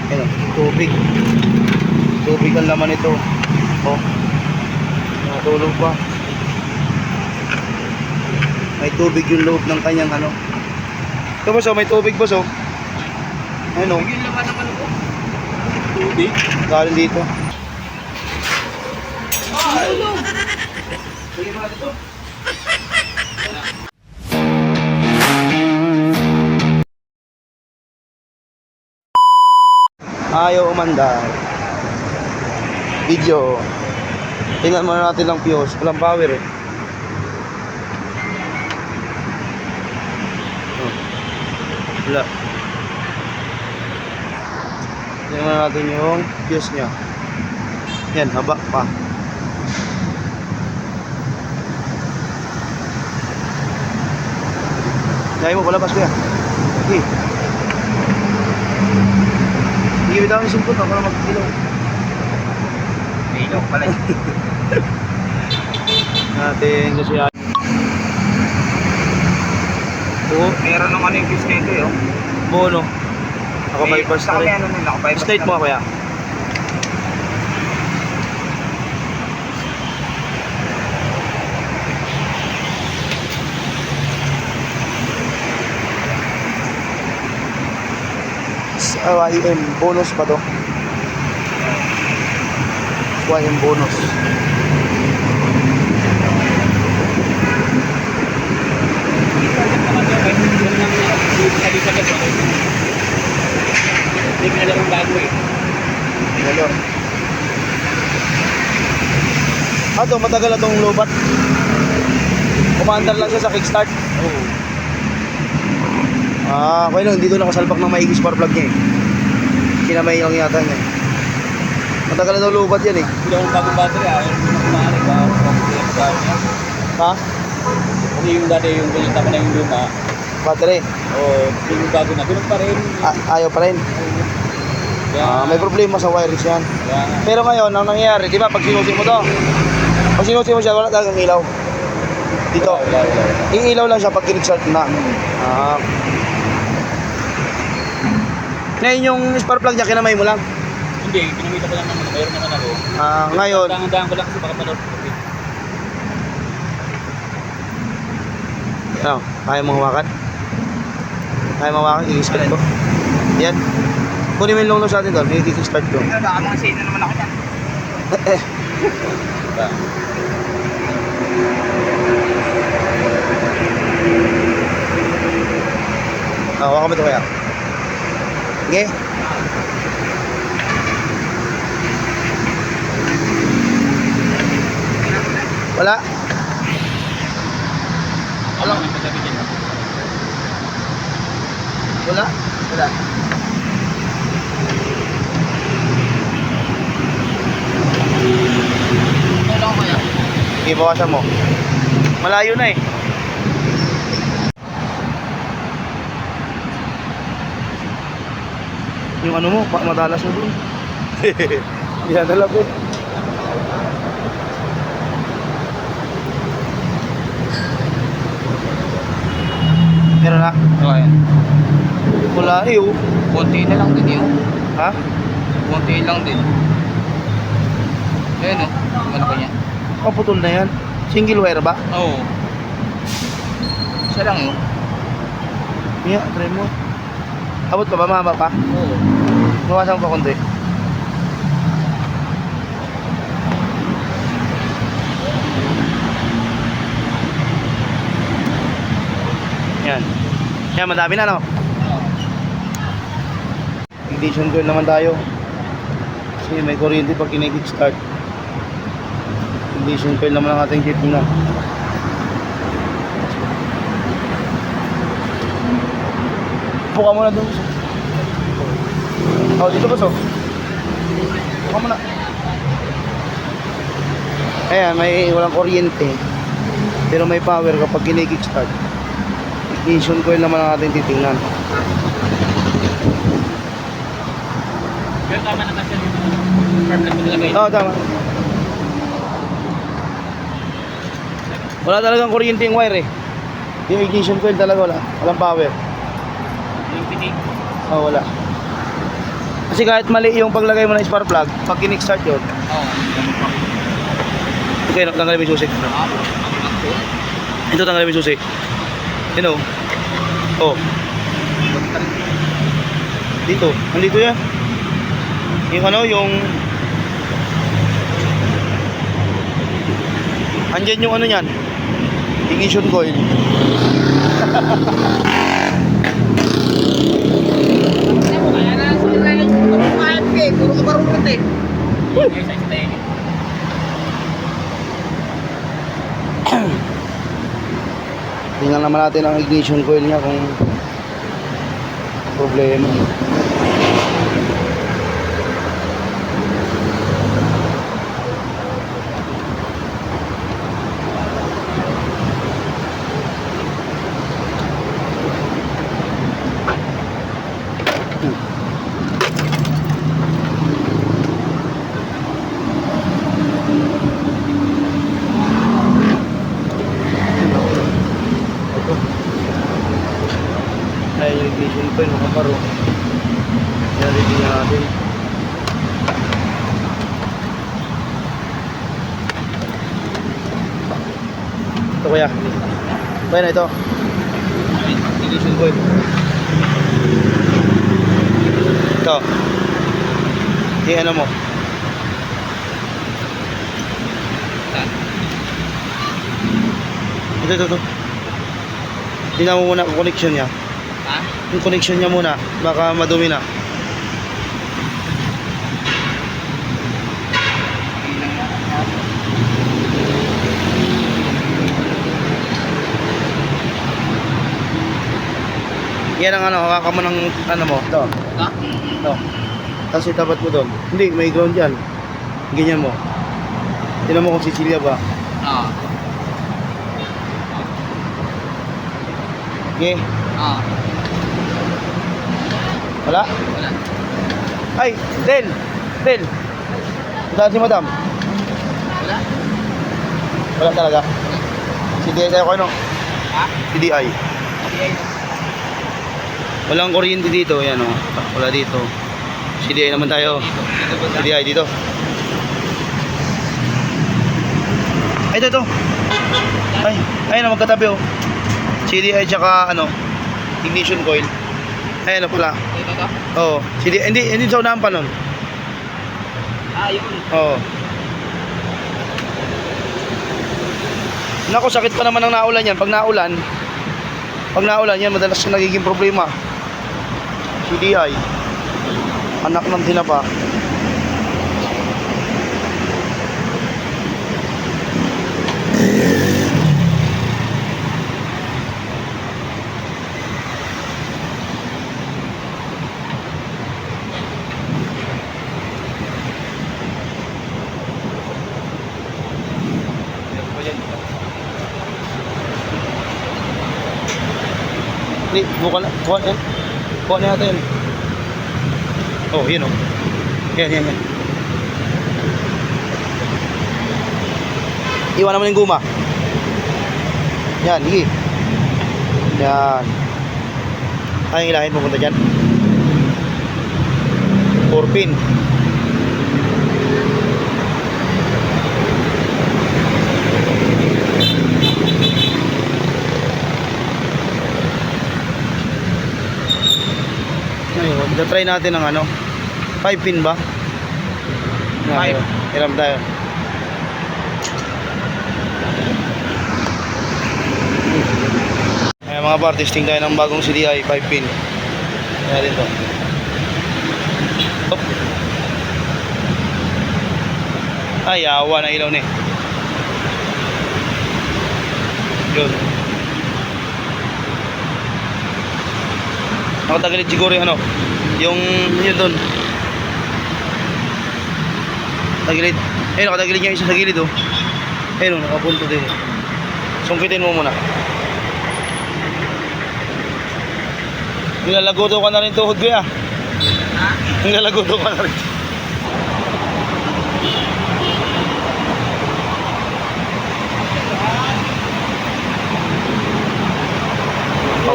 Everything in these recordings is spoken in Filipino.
Ayan, tubig. Tubig ang laman ito. Oh, natulog pa. May tubig yung loob ng kanyang ano. Ito boss, oh, may tubig boss, oh. Ayun, oh. Yung laman ng ano ko. Tubig. Galing dito. Tulog. Sige mga dito. Ayaw umandar. Video. Tingnan muna natin lang fuse. Walang power eh. Oh. Wala. Tingnan muna natin yung fuse nya. Yan, haba pa. Kaya mo, palabas ko yan. Sige. Sige, bitaw yung simpot para mag-ilaw. May ilaw pala. Natin kasi yan. Oo, Meron naman yung fuse nito eh. bono. Naka-bypass na rin. Naka-bypass Straight mo kaya. YM bonus pa to. YM bonus. Hindi ko na lang bago eh. Hello. Ato, matagal na itong lobat. Kumaandar lang siya sa kickstart. Oo. Ah, okay lang, hindi ko nakasalpak ng maigi spark plug niya eh. Kinamay lang yata niya. Matagal na daw lobat yan eh. Hindi akong bagong battery ah. Hindi ko kumahari ba? Ha? Kasi yung dati yung pinita ko na yung luma. Battery? Oo. Yung bago na. Ganun pa rin. Ayaw pa rin. Kaya, May problema sa wirings yan. kaya nga. Pero ngayon, ang nangyayari, di ba, pag sinusi mo to, pag sinusi mo siya, wala talagang ilaw. Dito. Wala. Iilaw lang siya pag kinexalt na. Ah. Ngayon yung spark plug niya, kinamay mo lang. Hindi, pinamita ko lang naman. Mayroon naman ako. Ah, ngayon, Tangan-tangan ko lang kasi baka manood ko. ano, kaya mo hawakan? Kaya mo hawakan, i-start ko. Yan. Kunin mo yung long nose natin doon, i-start ko. Baka mga sino naman ako dyan. Diba? Hawakan mo ito kaya. Sige. Wala. Alam mo, pagsabi dyan. Wala. Wala. Wala ko kaya. Sige, bawasan mo. Malayo na eh. Yung ano mo, madalas mo dun. Yan na lang eh. Meron na. So, ayan. Wala eh oh. Konti na lang din yun. Ha? Konti lang din. Ayan o. Ano kanya? Oh, putol na yan. Single wire ba? Oo. Isa lang yun. Yeah, try mo. Abot pa ba? Mahaba pa? Oo. Bawasan ko pa konti. Yan. Yan, madami na no? Ignition coil naman tayo. Kasi may kuryente pag kinikik-start. Ignition coil naman ang ating kit na. Buka muna doon. Oh, dito ba so? Buka muna. Ayan, may walang kuryente. Pero may power kapag kinikik-start. Ignition coil naman ang ating titingnan. Pero tama naman siya dito. Perfect mo nilagay. Oo, tama. Wala talagang kuryente yung wire eh. Yung ignition coil talaga wala. Walang power. Yung pitik. Oh, wala. Kasi kahit mali yung paglagay mo ng spark plug, pag kinik-start yun, Oo. okay, tanggalin mo yung susi. Ito, tanggalin mo yung susi. Yun o. Oh. Dito. Nandito yan. Yung ano, yung... Andyan yung ano yan. Ignition coil. Kaya na sa ilalim ko ng 5K, puro kabarunat eh. Okay, sa stay. Tingnan naman natin ang ignition coil niya kung problema. Ay, yung ignition coil, makaparo. Yan, ready na natin. Ito kuya. Kuya na ito. Ignition coil. Ito. I-ano mo. Ito. Tingnan mo muna ang connection niya. Ha? Yung connection niya muna, baka madumi na. Yan ang ano, hawakan mo ng ano mo. Ito. Ha? Ito. Tapos itapat mo doon. Hindi, may ground yan. Ganyan mo. Tingnan mo kung sisilya ba. Oo. Okay. Oo. Wala? Wala. Ay, Del! Saan si madam? Wala. Wala talaga. CDI tayo kayo, no? Ha? CDI. Okay. Walang kuryente dito, yan o. Wala dito. CDI naman tayo. CDI dito. Ay, ito. Ay na, magkatabi o. CDI tsaka ano, ignition coil. Ay, ano pala. Ito to? Oo. CDI, hindi sa unahan pa nun. Ah, yun. Oo. Naku, sakit pa naman ang naulan yan. Pag naulan yan, madalas na nagiging problema. CDI. Anak ng tinapa. Hindi, buka na. Kuha na natin. Oh, yun o. Yan. Iwan naman yung guma. Yan, higi. Yan. Ay, ilahin pupunta dyan. 4 pin. Ngayon, try natin ng ano 5 pin ba? Five. Hiram tayo. Ayan mga par, testing tayo ng bagong CDI 5 pin. Ayan din to. Op. Ay, awa na ilaw ni. Yun. Nakatagilid siguro yung ano, yung yun doon. Tagilid. Eh, nakatagilid niya isa sa gilid oh. Eh, no, nakapunto din. Sungkitin mo muna. Nilalagoto ka na rin tuhod ko ya. Ha? Nilalagoto ka na rin.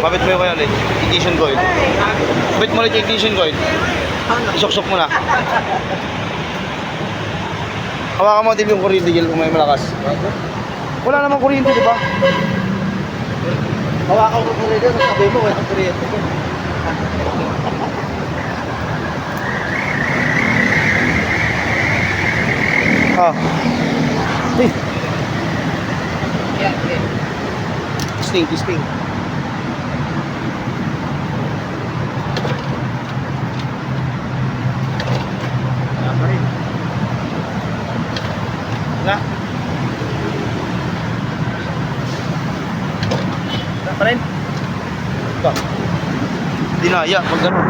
Kapit mo yung kaya ulit. Ignition coil. Kapit mo ulit yung ignition coil. Isuksok mo na. Hawakan mo din yung kuryente gel kung may malakas. Wala namang kuryente, di ba? Hawakan ko kuryente, sabi mo, walang kuryente. Ah. Hey, Yan, yan. testing. Wala pa rin. Wala. Wala pa rin. Ba? Dinaya, pag gano'n.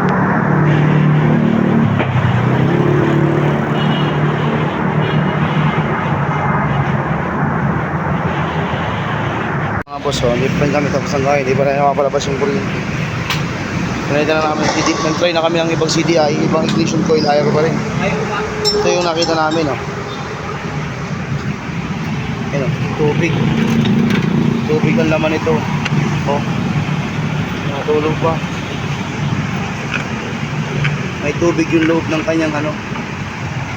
Mga boss, hindi pa rin kami tapos ng gawin. Hindi pa rin nakapalabas yung kuryente. Pinalitan na namin, nag-try na kami ng ibang CDI, ibang ignition coil, ayaw ko pa rin. Ayaw ba? Ito yung nakita namin, oh. Ayan, oh, tubig. Tubig ang laman ito. Oh. Natulog pa. May tubig yung loob ng kanyang ano.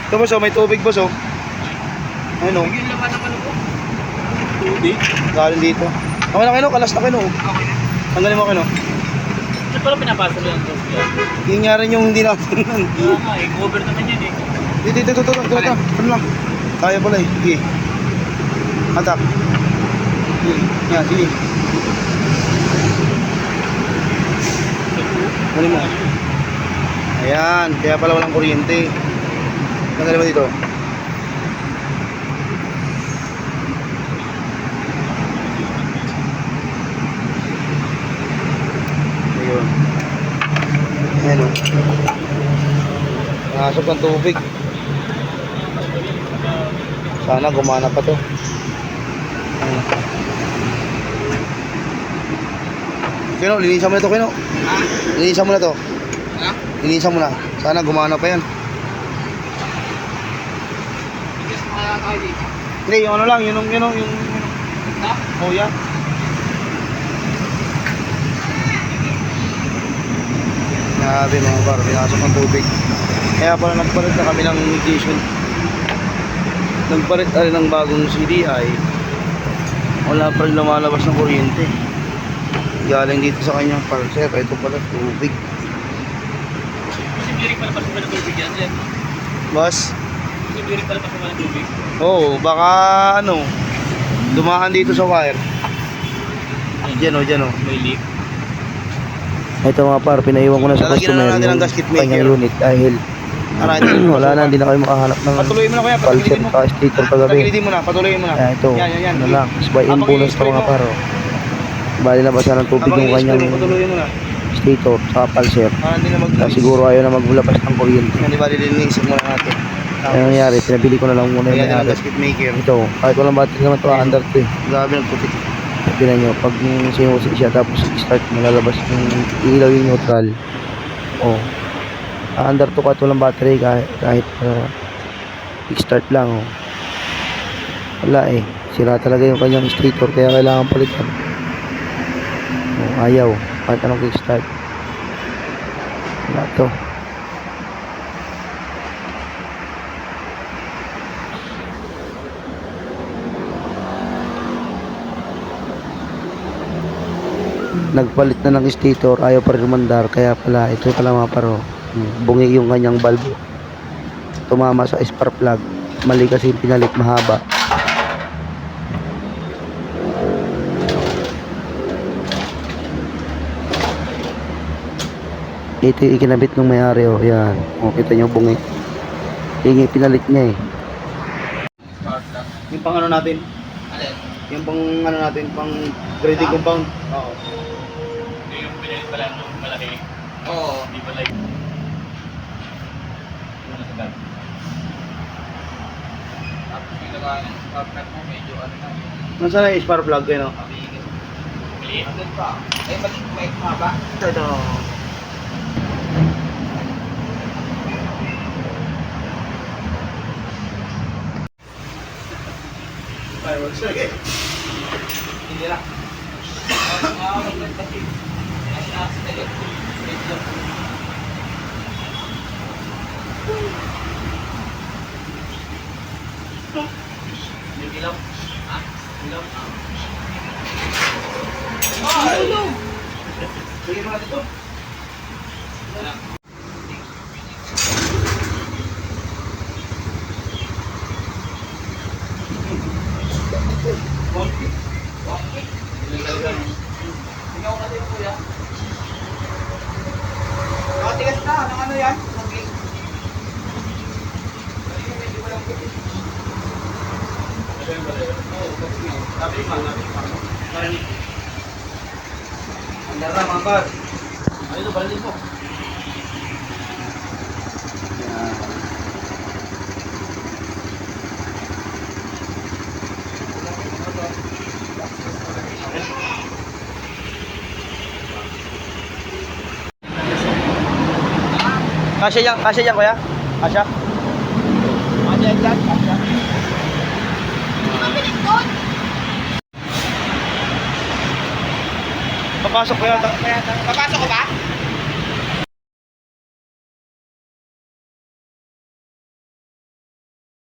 Ito boss, oh, may tubig boss, oh. Ayun, oh. Bigyan naman naman ako. Tubig? Galing dito. Okay na kayo, kalas na kayo, oh. Okay na. Tanggalin mo kayo. Ito pala pinapasa mo yung tubig yan. Yung nga rin yung hindi natin. Oo nga eh, cover naman yan eh. Dito. Ano lang. Kaya pala eh. Sige. Atak. Sige. Yan, sige. Kunin mo. Ayan, kaya pala walang kuryente. Tanggalin mo dito. Ayun. Ayan o. Nakasok ng tubig. Sana gumana pa to. Ayan. Kino, linisan mo na to, Kino. Ha? Linisan mo na to. Ha? Linisan mo na. Sana gumana pa yan. Bigas makaya tayo dito. Hindi, yung ano lang, yung Ha? oh yan. Grabe mga bar, pinasok ng tubig. Kaya pala nagpalit na kami ng ignition. Nagpalit na rin ng bagong CDI. Wala pa rin lumalabas ng kuryente. Galing dito sa kanyang pulser. Ito pala tubig. Posible rin pala pasok ng tubig yan. Yan. Bas? Posible rin pala pasok ng tubig. Oo, baka ano, dumaan dito sa wire. Diyan o. May leak. Ito mga par, pinaiwan ko na sa Lalagyan na customer natin ng yung gasket maker. kanyang unit dahil wala na, hindi na kayo makahanap ng Patuloy mo na kuya, pulser patagilidin mo. ka sticker kagabi. Patagilidin mo na, patuloy mo na. Kaya ito, Yan. ano lang, buy in bonus to mga par. oh. Bali na basa ng tubig yung kanyang Patuloy mo na. stator sa pulser. Para hindi na Kaya siguro ayaw na maglabas ng kuryente. Yan, di ba lilinisin muna natin. Kaya nangyari, pinabili ko na lang muna yung Lagyan ng may-ari. gasket maker. Ito, kahit walang battery naman ito, under to eh. Grabe nagputik. Tignan nyo, pag sinusi siya tapos start malalabas yung ilaw yung neutral. Oh. Under to kahit walang battery kahit start lang oh. Wala eh. Sira talaga yung kanyang stator kaya kailangan palitan. Oh, ayaw. Kahit anong kickstart. Wala to. Nagpalit na ng stator, ayaw pa rin umandar, kaya pala ito pala mga paro, bungi yung kanyang valve, tumama sa spark plug, mali kasi yung pinalit, mahaba. Ito yung ikinabit ng may-ari, oh, yan, oh, kita nyo bungi, yung pinalit niya eh. Yung pang ano natin, Alin? yung pang ano natin, pang grading compound. Oo. Ito yung pinalit pala nung malaki. Oo. Hindi pala yung... Yung nasa bag. Tapos yung nagaan yung spark plug mo, medyo ano na. Nasaan na yung spark plug kayo, no? Mabilis. Maliit. Andun pa. Eh, maliit may maba. Ito. Fireworks lagi. Hindi lang. Andar na, mga par. Ayun, balin mo. Kasya yan, kuya? Kasya? Ano yan dyan? Papasok kuya. Papasok ko ba?